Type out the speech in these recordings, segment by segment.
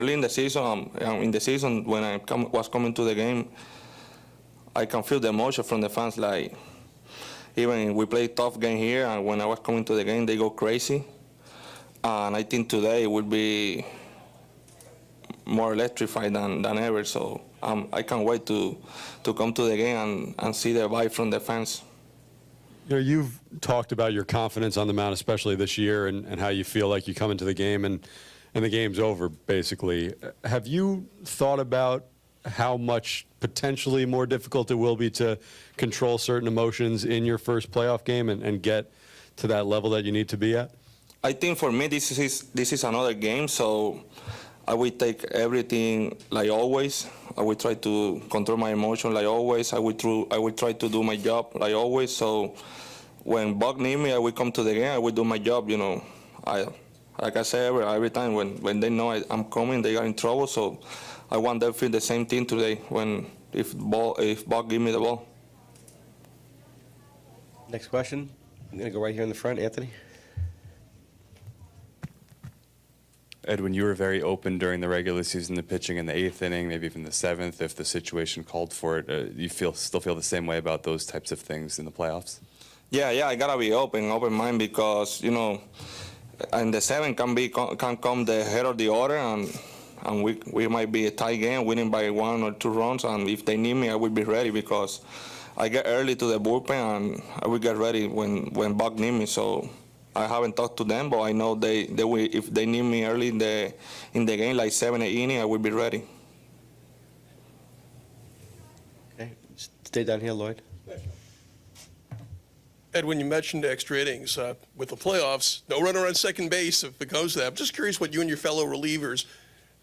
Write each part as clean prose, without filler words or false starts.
Early in the season, when I was coming to the game, I can feel the emotion from the fans. Like, even we play tough game here, and when I was coming to the game, they go crazy. And I think today will be more electrified than ever. So I can't wait to come to the game and see the vibe from the fans. You know, you've talked about your confidence on the mound, especially this year, and how you feel like you come into the game and the game's over, basically. Have you thought about how much potentially more difficult it will be to control certain emotions in your first playoff game and get to that level that you need to be at? I think for me, this is another game, so I will take everything like always. I will try to control my emotion like always. I will try to do my job like always. So when Buck need me, I will come to the game. I will do my job. You know, like I say every time when they know I'm coming, they are in trouble. So I want them to feel the same thing today if Buck give me the ball. Next question. I'm going to go right here in the front, Anthony. Edwin, you were very open during the regular season, the pitching in the 8th inning, maybe even the 7th, if the situation called for it. You still feel the same way about those types of things in the playoffs? Yeah, I gotta be open mind, because you know, in the 7th can come the head of the order, and we might be a tie game, winning by 1 or 2 runs, and if they need me, I will be ready, because I get early to the bullpen, and I will get ready when Buck need me. So I haven't talked to them, but I know they will. If they need me early in the game, like 7 or 8 innings, I will be ready. Okay, stay down here, Lloyd. Edwin, you mentioned extra innings. With the playoffs, no runner on second base if it goes to that. I'm just curious what you and your fellow relievers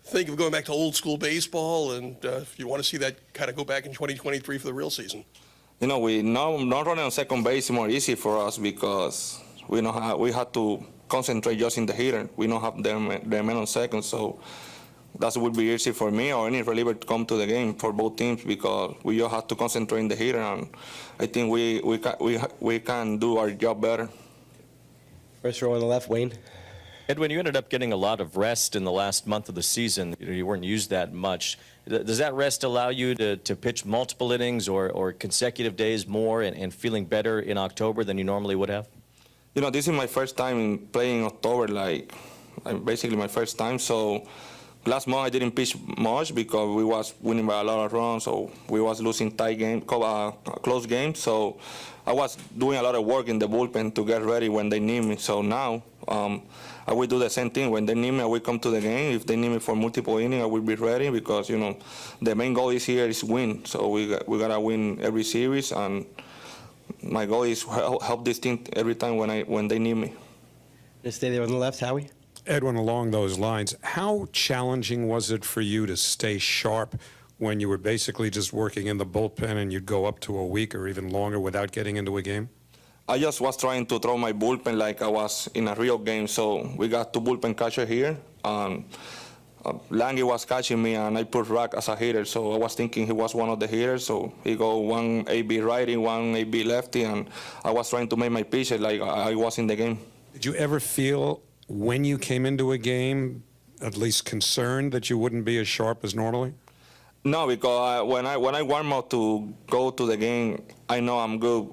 think of going back to old school baseball, and if you want to see that kind of go back in 2023 for the real season. You know, not running on second base is more easy for us, because we have to concentrate just in the hitter. We don't have their men on second, so that would be easy for me or any reliever to come to the game for both teams, because we all have to concentrate in the hitter, and I think we can do our job better. First row on the left, Wayne. Edwin, you ended up getting a lot of rest in the last month of the season. You weren't used that much. Does that rest allow you to pitch multiple innings or consecutive days more and feeling better in October than you normally would have? You know, this is my first time playing in October, basically my first time. So last month I didn't pitch much because we was winning by a lot of runs, so we was losing close games. So I was doing a lot of work in the bullpen to get ready when they need me. So now I will do the same thing. When they need me, I will come to the game. If they need me for multiple innings, I will be ready, because you know the main goal is win. So we gotta win every series, and my goal is help this team every time when they need me. Just stay there on the left, Howie. Edwin, along those lines, how challenging was it for you to stay sharp when you were basically just working in the bullpen and you'd go up to a week or even longer without getting into a game? I just was trying to throw my bullpen like I was in a real game. So we got 2 bullpen catchers here. Lange was catching me, and I put Rack as a hitter, so I was thinking he was one of the hitters. So he go 1 AB righty, 1 AB lefty, and I was trying to make my pitches like I was in the game. Did you ever feel, when you came into a game, at least concerned that you wouldn't be as sharp as normally? No, because when I warm up to go to the game, I know I'm good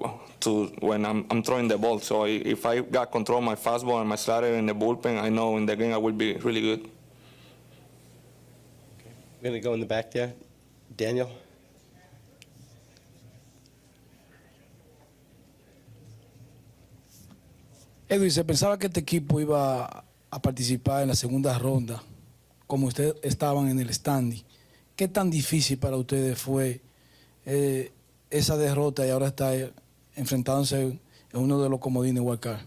when I'm throwing the ball. So if I got control of my fastball and my slider in the bullpen, I know in the game I will be really good. I'm going to go in the back there. Daniel. Edwin, se pensaba que este equipo iba a participar en la segunda ronda, como ustedes estaban en el standing. ¿Qué tan difícil para ustedes fue esa derrota y ahora está enfrentándose en uno de los comodines Wild Card?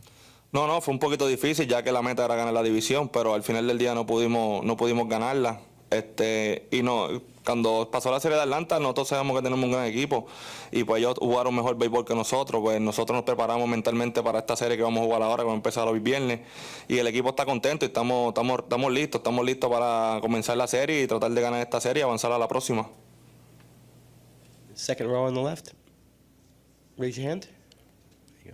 No, fue un poquito difícil, ya que la meta era ganar la división, pero al final del día no pudimos ganarla. Y no, cuando pasó la serie de Atlanta, nosotros sabemos que tenemos un gran equipo, y pues ellos jugaron mejor béisbol que nosotros. Pues nosotros nos preparamos mentalmente para esta serie que vamos a jugar ahora, que va a empezar hoy viernes, y el equipo está contento y estamos listos para comenzar la serie y tratar de ganar esta serie y avanzar a la próxima. Second row on the left. Raise your hand. There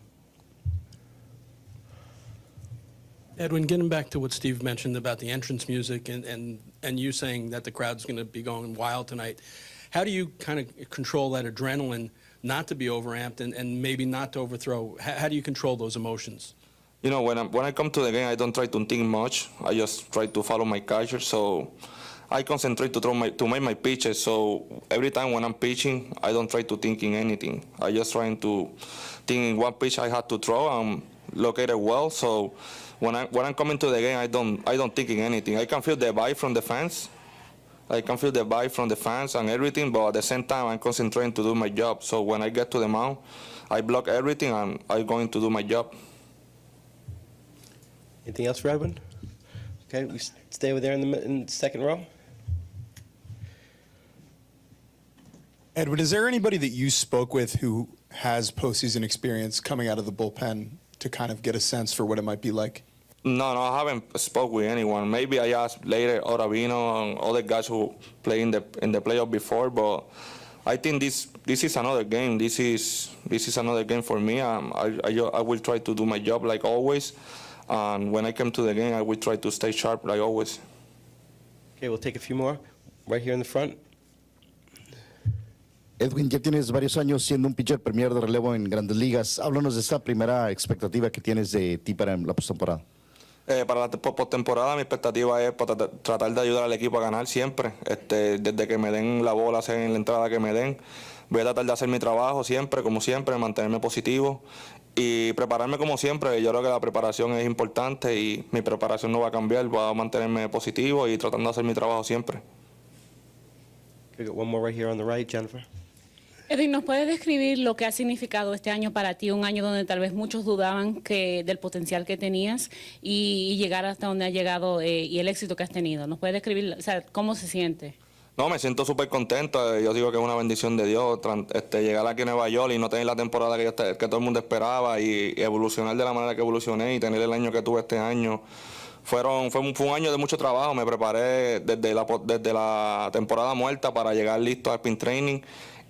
you Edwin, getting back to what Steve mentioned about the entrance music and you saying that the crowd's going to be going wild tonight, how do you kind of control that adrenaline not to be overamped and maybe not to overthrow? How do you control those emotions? You know, when I come to the game, I don't try to think much. I just try to follow my catcher. So I concentrate to make my pitches. So every time when I'm pitching, I don't try to think in anything. I just trying to think in what pitch I have to throw and locate it well. So when I'm coming to the game, I don't think in anything. I can feel the vibe from the fans. I can feel the vibe from the fans and everything, but at the same time, I'm concentrating to do my job. So when I get to the mound, I block everything and I'm going to do my job. Anything else for Edwin? Okay, we stay over there in the second row. Edwin, is there anybody that you spoke with who has postseason experience coming out of the bullpen to kind of get a sense for what it might be like? No, I haven't spoke with anyone. Maybe I asked later Oravino and other guys who play in the playoff before, but I think this is another game. This is another game for me. I will try to do my job like always, and when I come to the game, I will try to stay sharp like always. Okay, we'll take a few more right here in the front. Edwin, ya tienes varios años siendo un pitcher premier de relevo en Grandes Ligas. Háblanos de esta primera expectativa que tienes de ti para la postemporada. Para la postemporada mi expectativa es tratar de ayudar al equipo a ganar siempre. Desde que me den la bola, sea en la entrada que me den, voy a tratar de hacer mi trabajo siempre, como siempre, mantenerme positivo y prepararme como siempre. Yo creo que la preparación es importante y mi preparación no va a cambiar. Voy a mantenerme positivo y tratando de hacer mi trabajo siempre. Okay, we got one more right here on the right, Jennifer. Edwin, ¿nos puedes describir lo que ha significado este año para ti? Un año donde tal vez muchos dudaban del potencial que tenías y llegar hasta donde has llegado y el éxito que has tenido. ¿Nos puedes describir, o sea, cómo se siente? No, me siento súper contento. Yo digo que es una bendición de Dios llegar aquí a Nueva York y no tener la temporada que todo el mundo esperaba y evolucionar de la manera que evolucioné y tener el año que tuve este año. Fue un año de mucho trabajo. Me preparé desde la temporada muerta para llegar listo al spring training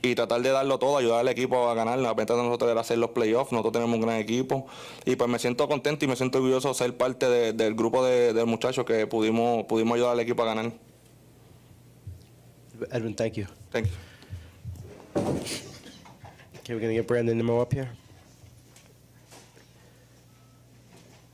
y tratar de darlo todo, ayudar al equipo a ganar. La meta de nosotros era hacer los playoffs, nosotros tenemos un gran equipo y pues me siento contento y me siento orgulloso de ser parte del grupo de muchachos que pudimos ayudar al equipo a ganar. Edwin, thank you. Thank you. Okay, we're going to get Brandon Nimmo up here.